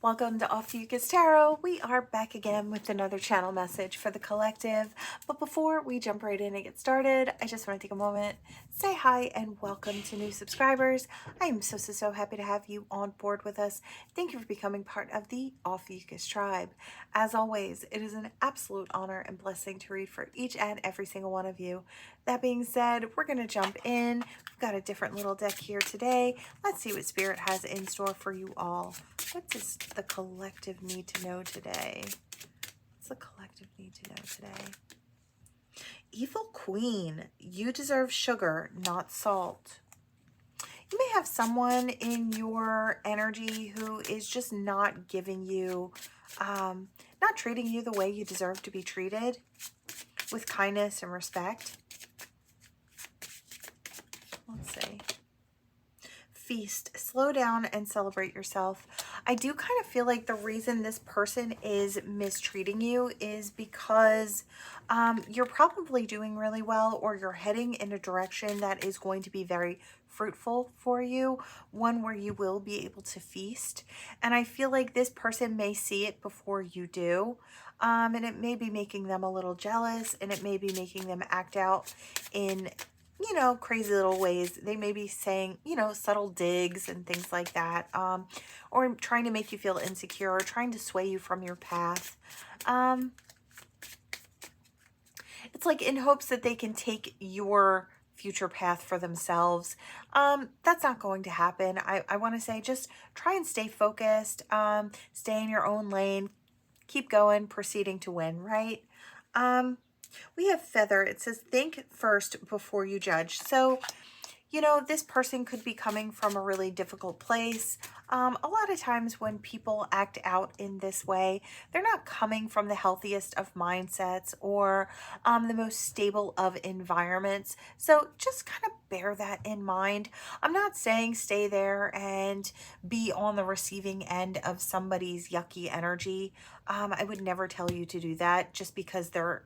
Welcome to Ophiuchus Tarot. We are back again with another channel message for the collective. But before we jump right in and get started, I just want to take a moment, say hi, and welcome to new subscribers. I am so happy to have you on board with us. Thank you for becoming part of the Ophiuchus tribe. As always, it is an absolute honor and blessing to read for each and every single one of you. That being said, we're going to jump in. We've got a different little deck here today. Let's see what Spirit has in store for you all. What does the collective need to know today? What's the collective need to know today? Evil Queen, you deserve sugar, not salt. You may have someone in your energy who is just not giving you, not treating you the way you deserve to be treated, with kindness and respect. Let's see. Feast, slow down and celebrate yourself. I do kind of feel like the reason this person is mistreating you is because you're probably doing really well, or you're heading in a direction that is going to be very fruitful for you, one where you will be able to feast. And I feel like this person may see it before you do. And it may be making them a little jealous, and it may be making them act out in crazy little ways. They may be saying, subtle digs and things like that, or trying to make you feel insecure, or trying to sway you from your path. It's like in hopes that they can take your future path for themselves. That's not going to happen. I want to say just try and stay focused, stay in your own lane, keep going, proceeding to win, right? We have Feather. It says, think first before you judge. So, this person could be coming from a really difficult place. A lot of times when people act out in this way, they're not coming from the healthiest of mindsets, or the most stable of environments. So just kind of bear that in mind. I'm not saying stay there and be on the receiving end of somebody's yucky energy. I would never tell you to do that just because they're,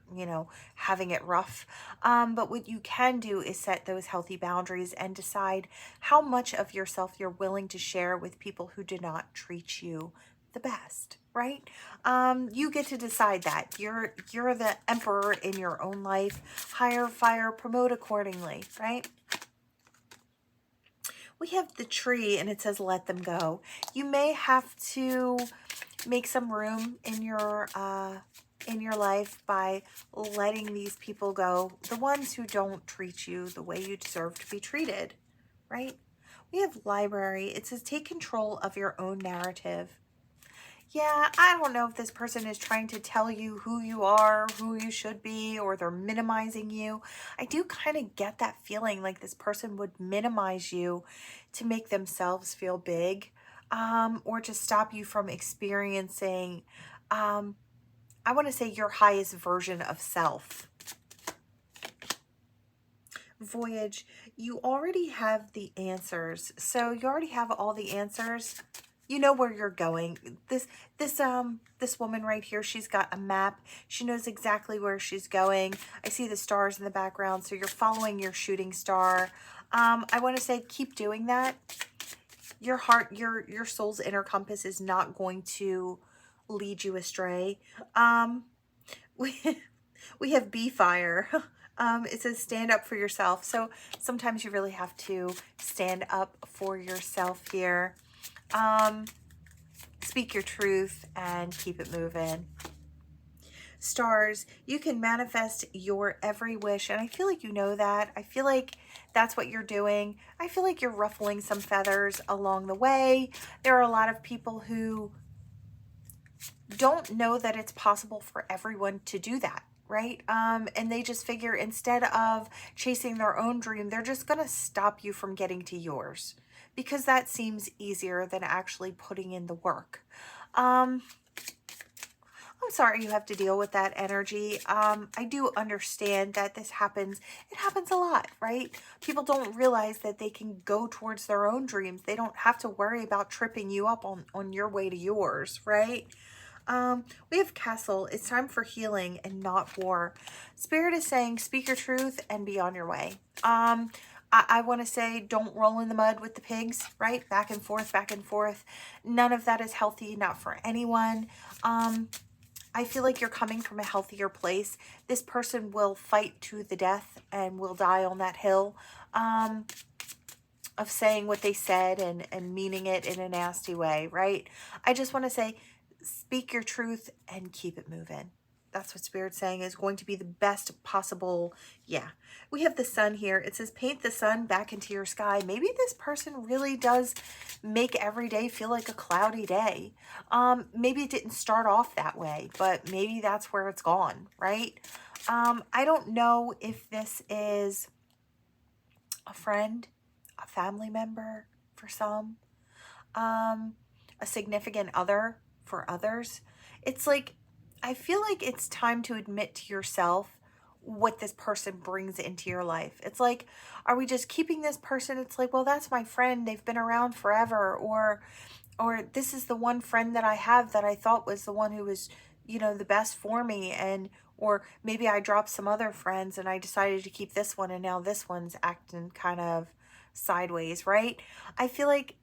having it rough. But what you can do is set those healthy boundaries and decide how much of yourself you're willing to share with people who do not treat you the best, right? You get to decide that. You're the emperor in your own life. Hire, fire, promote accordingly, right? We have the Tree, and it says, let them go. You may have to make some room in your life by letting these people go, the ones who don't treat you the way you deserve to be treated, right? We have Library. It says, take control of your own narrative. Yeah, I don't know if this person is trying to tell you who you are, who you should be, or they're minimizing you. I do kind of get that feeling like this person would minimize you to make themselves feel big, or to stop you from experiencing, I want to say, your highest version of self. Voyage, you already have the answers. So you already have all the answers. You know where you're going. This woman right here, she's got a map. She knows exactly where she's going. I see the stars in the background, so you're following your shooting star. I want to say keep doing that. Your heart, your soul's inner compass is not going to lead you astray. We have Bee Fire. It says stand up for yourself. So sometimes you really have to stand up for yourself here. Speak your truth and keep it moving. Stars, you can manifest your every wish. And I feel like you know that. I feel like that's what you're doing. I feel like you're ruffling some feathers along the way. There are a lot of people who don't know that it's possible for everyone to do that, right? And they just figure instead of chasing their own dream, they're just going to stop you from getting to yours, because that seems easier than actually putting in the work. I'm sorry you have to deal with that energy. I do understand that this happens. It happens a lot, right? People don't realize that they can go towards their own dreams. They don't have to worry about tripping you up on your way to yours, right? We have Castle. It's time for healing and not war. Spirit is saying, speak your truth and be on your way. I want to say don't roll in the mud with the pigs, right? Back and forth, back and forth. None of that is healthy, not for anyone. I feel like you're coming from a healthier place. This person will fight to the death and will die on that hill of saying what they said and meaning it in a nasty way, right? I just want to say, speak your truth and keep it moving. That's what Spirit's saying is going to be the best possible. Yeah. We have the sun here. It says, paint the sun back into your sky. Maybe this person really does make every day feel like a cloudy day. Maybe it didn't start off that way, but maybe that's where it's gone, right? I don't know if this is a friend, a family member for some, a significant other for others. It's like, I feel like it's time to admit to yourself what this person brings into your life. It's like, are we just keeping this person? It's like, well, that's my friend. They've been around forever. Or this is the one friend that I have that I thought was the one who was, you know, the best for me. And, or maybe I dropped some other friends and I decided to keep this one and now this one's acting kind of sideways, right? I feel like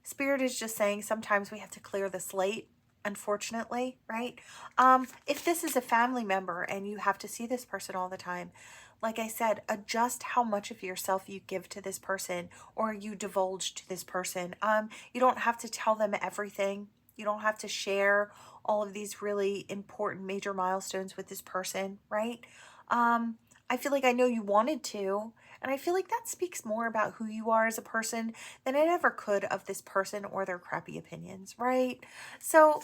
Spirit is just saying sometimes we have to clear the slate, unfortunately, right? If this is a family member and you have to see this person all the time, like I said, adjust how much of yourself you give to this person or you divulge to this person. You don't have to tell them everything. You don't have to share all of these really important major milestones with this person, right? I feel like I know you wanted to, and I feel like that speaks more about who you are as a person than it ever could of this person or their crappy opinions, right? So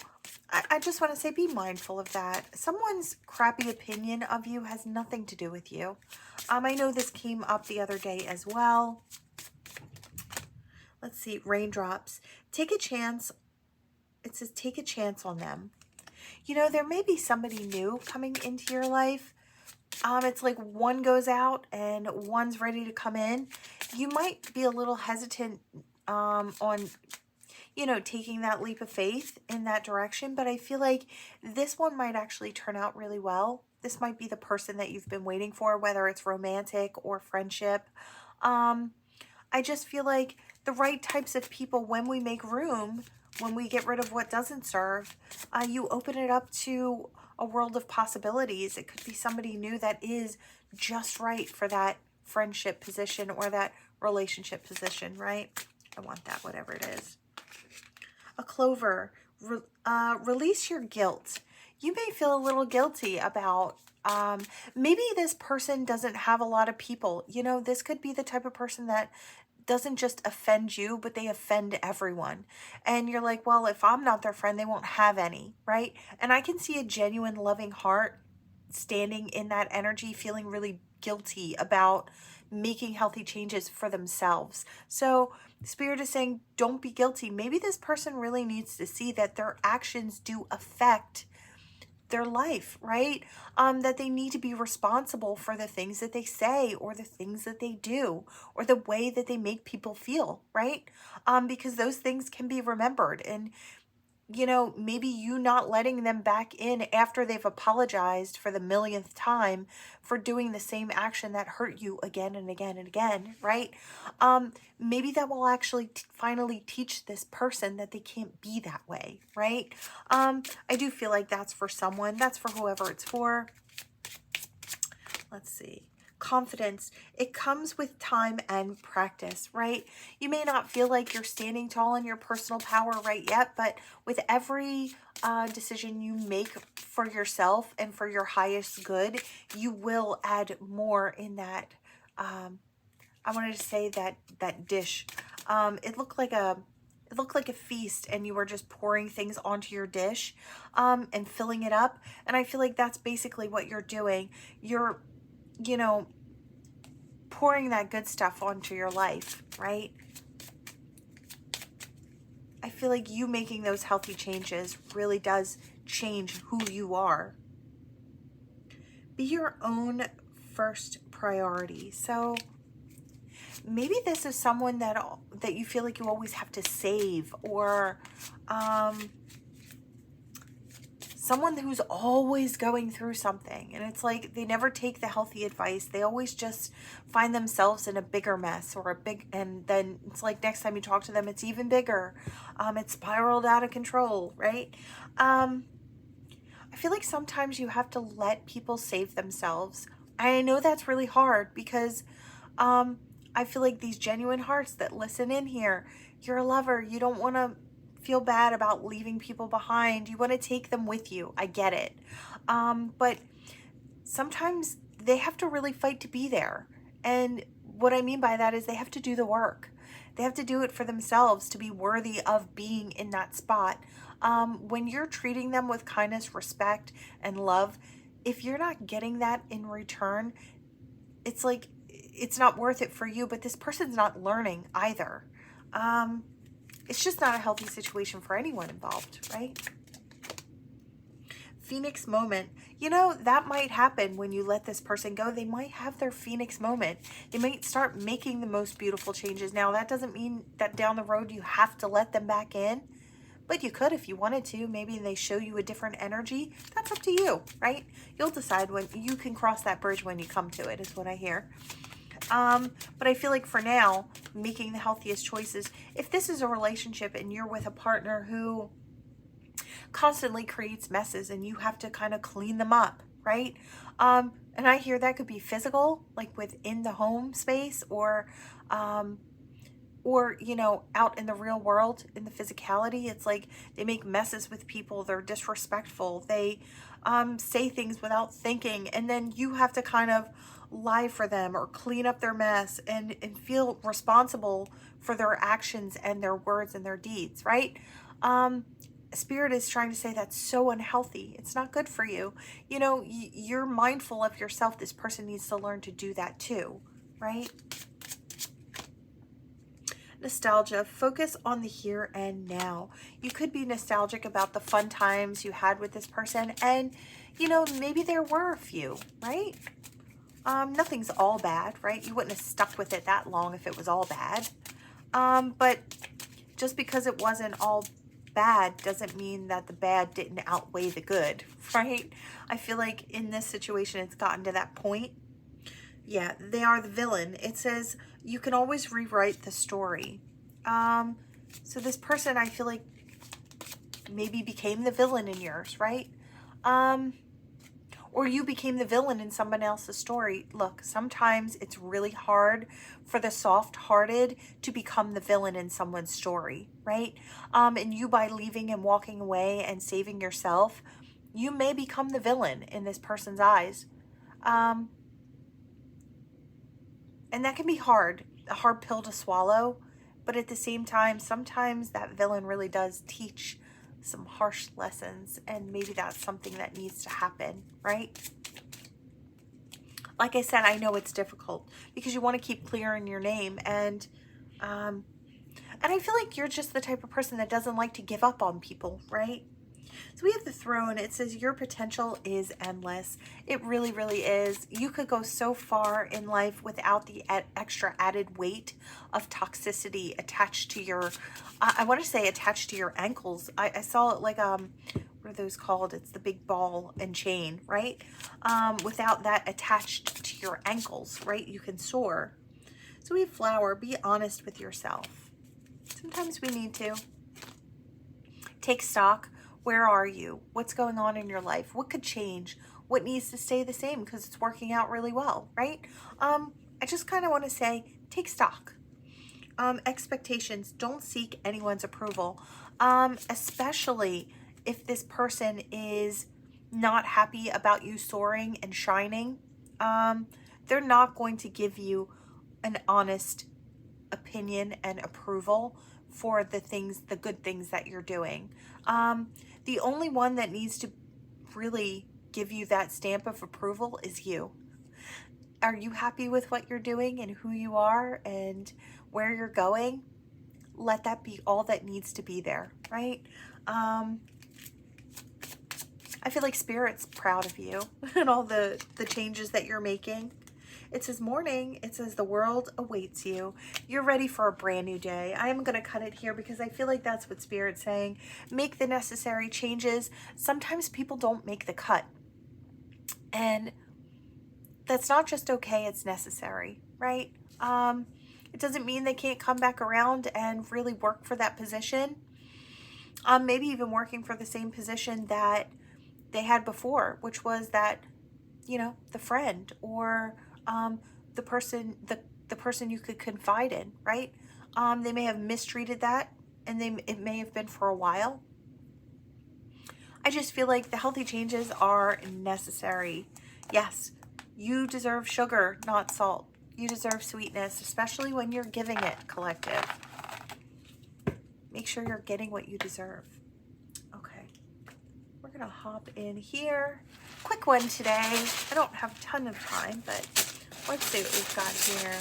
I just want to say, be mindful of that. Someone's crappy opinion of you has nothing to do with you. I know this came up the other day as well. Let's see, raindrops. Take a chance. It says take a chance on them. You know, there may be somebody new coming into your life. It's like one goes out and one's ready to come in. You might be a little hesitant on, you know, taking that leap of faith in that direction, but I feel like this one might actually turn out really well. This might be the person that you've been waiting for, whether it's romantic or friendship. I just feel like the right types of people, when we make room, when we get rid of what doesn't serve, you open it up to a world of possibilities. It could be somebody new that is just right for that friendship position or that relationship position, right? I want that, whatever it is. A clover. Release your guilt. You may feel a little guilty about maybe this person doesn't have a lot of people. You know, this could be the type of person that doesn't just offend you, but they offend everyone. And you're like, well, if I'm not their friend, they won't have any, right? And I can see a genuine loving heart standing in that energy, feeling really guilty about making healthy changes for themselves. So Spirit is saying, don't be guilty. Maybe this person really needs to see that their actions do affect their life, right? That they need to be responsible for the things that they say or the things that they do or the way that they make people feel, right? Because those things can be remembered. And, you know, maybe you not letting them back in after they've apologized for the millionth time for doing the same action that hurt you again and again and again, right? Maybe that will actually finally teach this person that they can't be that way, right? I do feel like that's for someone. That's for whoever it's for. Let's see. Confidence. It comes with time and practice, right? You may not feel like you're standing tall in your personal power right yet, but with every decision you make for yourself and for your highest good, you will add more in that. I wanted to say that dish. It looked like a feast, and you were just pouring things onto your dish and filling it up. And I feel like that's basically what you're doing. You're, you know, pouring that good stuff onto your life, right? I feel like you making those healthy changes really does change who you are. Be your own first priority. So maybe this is someone that you feel like you always have to save, or someone who's always going through something, and it's like they never take the healthy advice. They always just find themselves in a bigger mess, or and then it's like next time you talk to them, it's even bigger. It's spiraled out of control, right? I feel like sometimes you have to let people save themselves. I know that's really hard because I feel like these genuine hearts that listen in here, you're a lover. You don't want to feel bad about leaving people behind. You want to take them with you. I get it. But sometimes they have to really fight to be there. And what I mean by that is they have to do the work. They have to do it for themselves to be worthy of being in that spot. When you're treating them with kindness, respect, and love, if you're not getting that in return, it's like it's not worth it for you, but this person's not learning either. It's just not a healthy situation for anyone involved, right? Phoenix moment. You know, that might happen when you let this person go. They might have their Phoenix moment. They might start making the most beautiful changes. Now, that doesn't mean that down the road you have to let them back in, but you could if you wanted to. Maybe they show you a different energy. That's up to you, right? You'll decide when you can cross that bridge when you come to it, is what I hear. But I feel like for now, making the healthiest choices. If this is a relationship and you're with a partner who constantly creates messes and you have to kind of clean them up, right? And I hear that could be physical, like within the home space, or you know, out in the real world, in the physicality. It's like they make messes with people. They're disrespectful. They say things without thinking, and then you have to kind of lie for them or clean up their mess and feel responsible for their actions and their words and their deeds, right? Spirit is trying to say that's so unhealthy. It's not good for you. You know, you're mindful of yourself. This person needs to learn to do that too, right? Nostalgia. Focus on the here and now. You could be nostalgic about the fun times you had with this person, and you know, maybe there were a few, right? Nothing's all bad, right? You wouldn't have stuck with it that long if it was all bad. But just because it wasn't all bad doesn't mean that the bad didn't outweigh the good, right? I feel like in this situation, it's gotten to that point. Yeah, they are the villain. It says you can always rewrite the story. So this person, I feel like maybe became the villain in yours, right? Or you became the villain in someone else's story. Look, sometimes it's really hard for the soft-hearted to become the villain in someone's story, right? And you, by leaving and walking away and saving yourself, you may become the villain in this person's eyes. And that can be hard, a hard pill to swallow. But at the same time, sometimes that villain really does teach some harsh lessons, and maybe that's something that needs to happen, right? Like I said, I know it's difficult because you want to keep clearing your name, and I feel like you're just the type of person that doesn't like to give up on people, right? So we have the Throne. It says your potential is endless. It really, really is. You could go so far in life without the extra added weight of toxicity attached to your, I want to say attached to your ankles. I saw it like, what are those called? It's the big ball and chain, right? Without that attached to your ankles, right? You can soar. So we have Flower. Be honest with yourself. Sometimes we need to. Take stock. Where are you? What's going on in your life? What could change? What needs to stay the same because it's working out really well, right? I just kind of want to say, take stock. Expectations. Don't seek anyone's approval, especially if this person is not happy about you soaring and shining. They're not going to give you an honest opinion and approval for the things, the good things that you're doing. The only one that needs to really give you that stamp of approval is you. Are you happy with what you're doing and who you are and where you're going? Let that be all that needs to be there, right? I feel like Spirit's proud of you and all the changes that you're making. It says morning. It says the world awaits you. You're ready for a brand new day. I am going to cut it here because I feel like that's what Spirit's saying. Make the necessary changes. Sometimes people don't make the cut. And that's not just okay, it's necessary, right? It doesn't mean they can't come back around and really work for that position. Maybe even working for the same position that they had before, which was that, you know, the friend or the person you could confide in, right? They may have mistreated that, and it may have been for a while. I just feel like the healthy changes are necessary. Yes, you deserve sugar, not salt. You deserve sweetness, especially when you're giving it, collective. Make sure you're getting what you deserve. Okay, we're gonna hop in here. Quick one today. I don't have a ton of time, but let's see what we've got here.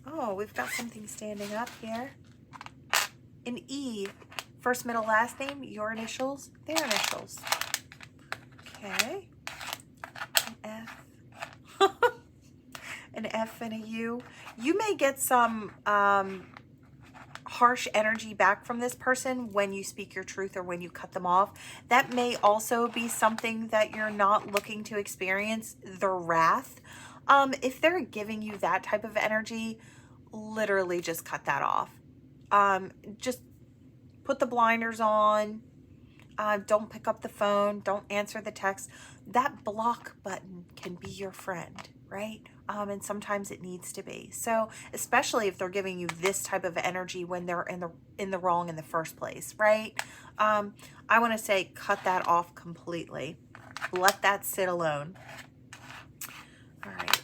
Oh, we've got something standing up here. An E. First, middle, last name, your initials, their initials. Okay. An F. An F and a U. You may get some harsh energy back from this person when you speak your truth or when you cut them off. That may also be something that you're not looking to experience, the wrath. If they're giving you that type of energy, literally just cut that off. Just put the blinders on. Don't pick up the phone. Don't answer the text. That block button can be your friend, right? And sometimes it needs to be. So especially if they're giving you this type of energy when they're in the wrong in the first place, right? I want to say cut that off completely. Let that sit alone. All right.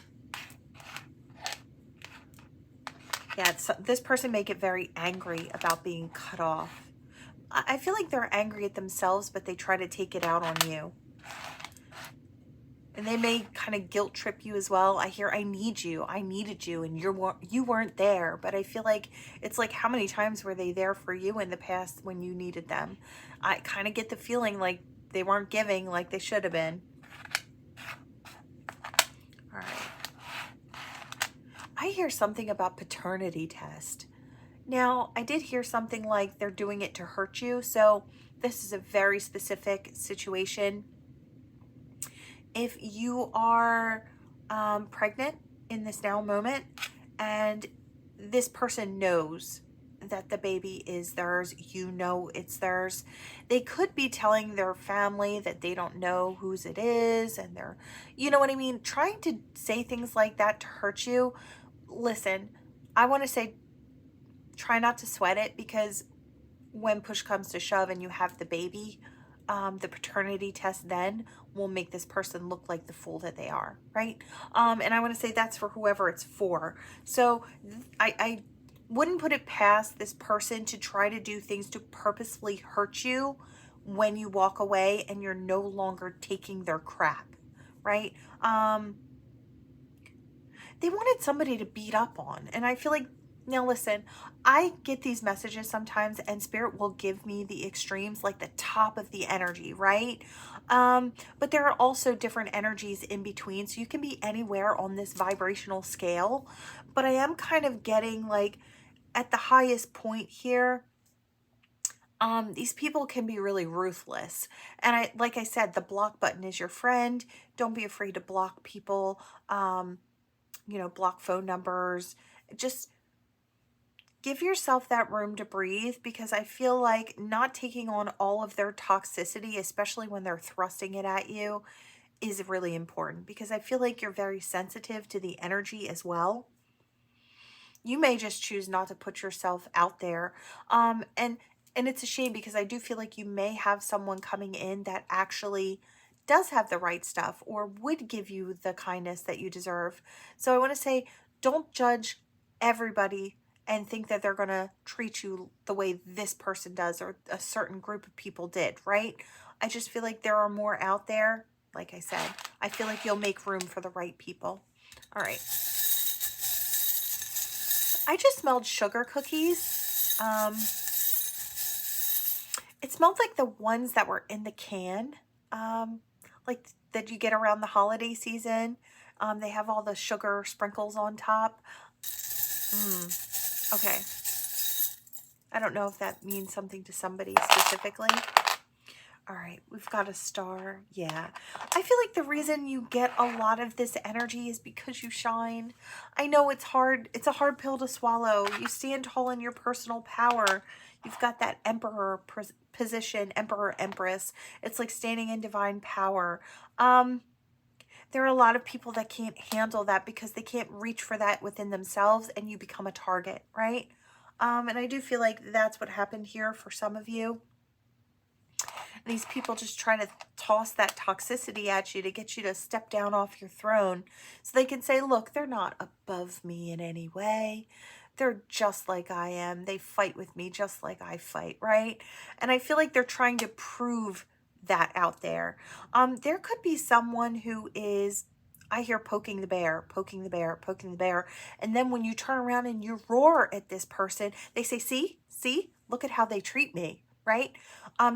Yeah, this person may get very angry about being cut off. I feel like they're angry at themselves, but they try to take it out on you. And they may kind of guilt trip you as well. I hear, I need you, I needed you, and you weren't there. But I feel like it's like, how many times were they there for you in the past when you needed them? I kind of get the feeling like they weren't giving like they should have been. All right. I hear something about paternity test. Now, I did hear something like they're doing it to hurt you. So this is a very specific situation. If you are pregnant in this now moment and this person knows that the baby is theirs, you know it's theirs, they could be telling their family that they don't know whose it is, and they're, you know what I mean, trying to say things like that to hurt you. Listen, I want to say try not to sweat it, because when push comes to shove and you have the baby, the paternity test then will make this person look like the fool that they are, right? And I want to say that's for whoever it's for. So I wouldn't put it past this person to try to do things to purposefully hurt you when you walk away and you're no longer taking their crap, right? They wanted somebody to beat up on, and I feel like, now listen, I get these messages sometimes and Spirit will give me the extremes, like the top of the energy, right? But there are also different energies in between. So you can be anywhere on this vibrational scale. But I am kind of getting like at the highest point here, these people can be really ruthless. And like I said, the block button is your friend. Don't be afraid to block people, block phone numbers. Just give yourself that room to breathe, because I feel like not taking on all of their toxicity, especially when they're thrusting it at you, is really important, because I feel like you're very sensitive to the energy as well. You may just choose not to put yourself out there. And it's a shame, because I do feel like you may have someone coming in that actually does have the right stuff or would give you the kindness that you deserve. So I want to say, don't judge everybody and think that they're going to treat you the way this person does or a certain group of people did, right? I just feel like there are more out there. Like I said, I feel like you'll make room for the right people. All right. I just smelled sugar cookies. It smelled like the ones that were in the can, like that you get around the holiday season. They have all the sugar sprinkles on top. Okay. I don't know if that means something to somebody specifically. All right, we've got a star. Yeah. I feel like the reason you get a lot of this energy is because you shine. I know it's hard. It's a hard pill to swallow. You stand tall in your personal power. You've got that emperor position, emperor, empress. It's like standing in divine power. There are a lot of people that can't handle that because they can't reach for that within themselves, and you become a target, right? And I do feel like that's what happened here for some of you. These people just try to toss that toxicity at you to get you to step down off your throne so they can say, look, they're not above me in any way. They're just like I am. They fight with me just like I fight, right? And I feel like they're trying to prove that out there. There could be someone who is, I hear poking the bear, poking the bear, poking the bear. And then when you turn around and you roar at this person, they say, see, look at how they treat me, right?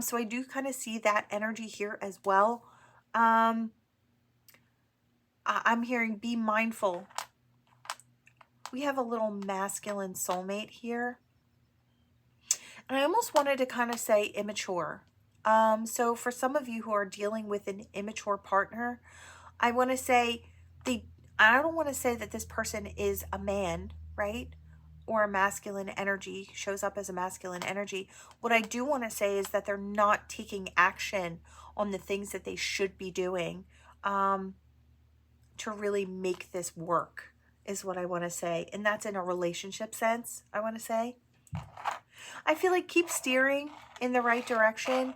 So I do kind of see that energy here as well. I'm hearing be mindful. We have a little masculine soulmate here. And I almost wanted to kind of say immature. So for some of you who are dealing with an immature partner, I want to say I don't want to say that this person is a man, right? Or a masculine energy, shows up as a masculine energy. What I do want to say is that they're not taking action on the things that they should be doing to really make this work, is what I want to say. And that's in a relationship sense, I want to say. I feel like keep steering in the right direction.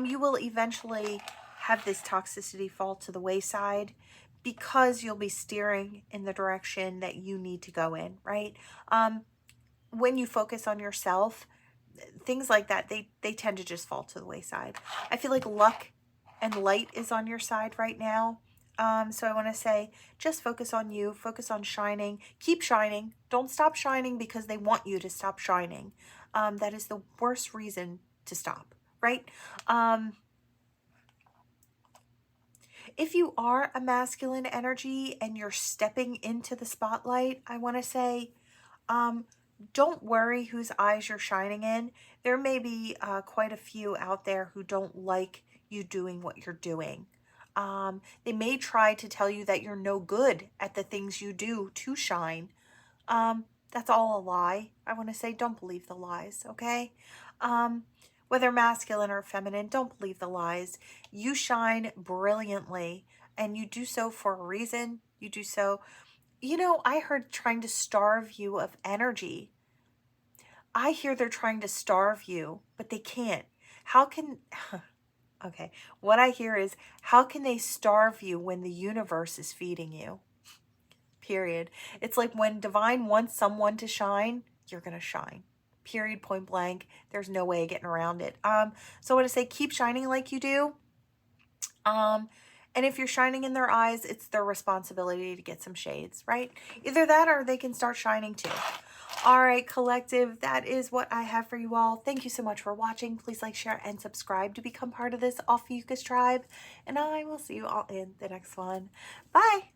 You will eventually have this toxicity fall to the wayside because you'll be steering in the direction that you need to go in, right? When you focus on yourself, things like that, they tend to just fall to the wayside. I feel like luck and light is on your side right now. So I want to say, just focus on you, focus on shining, keep shining. Don't stop shining because they want you to stop shining. That is the worst reason to stop, right? If you are a masculine energy and you're stepping into the spotlight, I want to say, don't worry whose eyes you're shining in. There may be quite a few out there who don't like you doing what you're doing. They may try to tell you that you're no good at the things you do to shine. That's all a lie. I want to say, don't believe the lies, okay? Whether masculine or feminine, don't believe the lies. You shine brilliantly, and you do so for a reason. You do so. You know, I heard trying to starve you of energy. I hear they're trying to starve you, but they can't. How can... Okay, what I hear is, how can they starve you when the universe is feeding you? Period. It's like when divine wants someone to shine, you're going to shine. Period, point blank. There's no way of getting around it. So I want to say, keep shining like you do. And if you're shining in their eyes, it's their responsibility to get some shades, right? Either that or they can start shining too. All right, collective, that is what I have for you all. Thank you so much for watching. Please like, share, and subscribe to become part of this Ophiuchus tribe. And I will see you all in the next one. Bye.